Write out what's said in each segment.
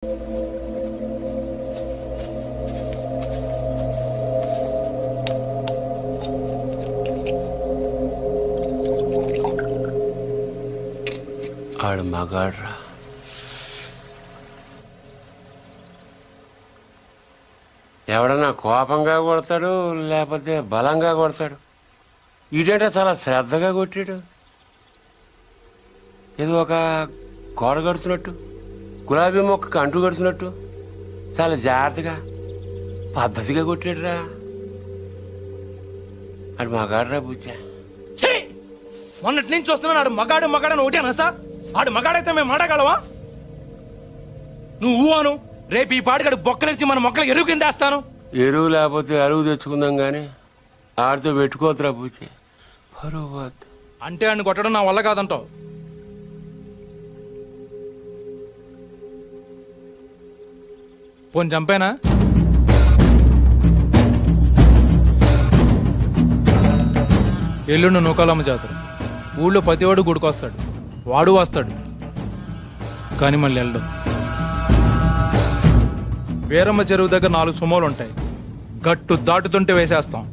ఆడు మగాడ్రా. ఎవడన్నా కోపంగా కొడతాడు, లేకపోతే బలంగా కొడతాడు. ఈడంటే చాలా శ్రద్ధగా కొట్టాడు. ఏదో ఒక గోడ కడుతున్నట్టు, గులాబీ మొక్కకు అంటు కడుతున్నట్టు చాలా జాగ్రత్తగా పద్ధతిగా కొట్టాడురా. ఆడు మగాడ్రా బుజ్జా. మొన్నటి నుంచి వస్తున్నాను. ఆడు మగాడు మగాడని ఒకటేనా సార్? ఆడు మగాడైతే మేము మాట్లాడగలవా? నువ్వు అను, రేపు ఈ పాటికాడు బొక్కలేసి మన మొక్కలు ఎరువు కింద వేస్తాను. ఎరువు లేకపోతే అరువు తెచ్చుకుందాం గాని ఆడితో పెట్టుకోతురా పూచి. అంటే ఆడిని కొట్టడం నా వల్ల కాదంటావు. పోని చంపేనా? ఎల్లుండి నూకాలమ్మ జాతర. ఊళ్ళో ప్రతివాడు గుడికొస్తాడు, వాడు వస్తాడు, కానీ మళ్ళీ వెళ్ళడు. వీరమ్మ చెరువు దగ్గర 4 సుమోలు ఉంటాయి. గట్టు దాటుతుంటే వేసేస్తాం.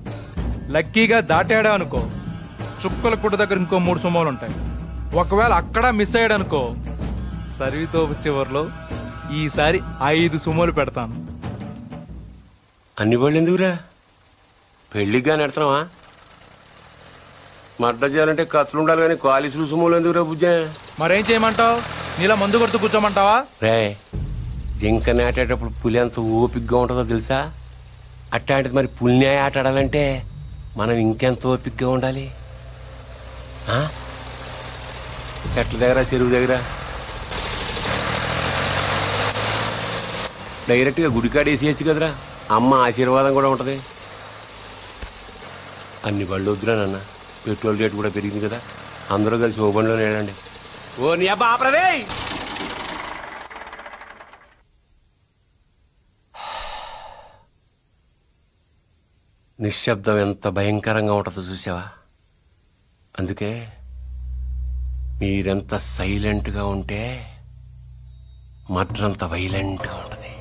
లక్కీగా దాటాడా అనుకో, చుక్కల పుట్ట దగ్గర ఇంకో 3 సుమోలు ఉంటాయి. ఒకవేళ అక్కడ మిస్ అయ్యాడనుకో, సర్వితో చివరిలో ఈసారి 5 సుమోలు పెడతాను. అన్ని బళ్ళు ఎందుకురా? పెళ్లిగా నెడతావా? మడ్డ చేయాలంటే కత్తులు ఉండాలి కానీ కాలీసులు సుమోలు ఎందుకురా బుజ్జా? మరేం చేయమంటావు? నీలా మందు కొడుతూ కూర్చోమంటావా? రే, జింక నాటేటప్పుడు పులి ఎంత ఓపిగ్గా ఉంటుందో తెలుసా? అట్లాంటిది మరి పులిని ఆట ఆడాలంటే మనం ఇంకెంత ఓపిగ్గా ఉండాలి. చెట్ల దగ్గర, చెరువు దగ్గర డైరెక్ట్గా గుడికాడ వేసేయచ్చు కదరా. అమ్మ ఆశీర్వాదం కూడా ఉంటుంది. అన్ని బళ్ళు వద్దురా నాన్న, పెట్రోల్ రేటు కూడా పెరిగింది కదా. అందరూ కలిసి ఓ బండిలో నేడండి. ఓ నీ అబ్బా ఆపరదే. నిశ్శబ్దం ఎంత భయంకరంగా ఉంటుందో చూసావా? అందుకే మీరెంత సైలెంట్గా ఉంటే మడ్రంత వైలెంట్గా ఉంటుంది.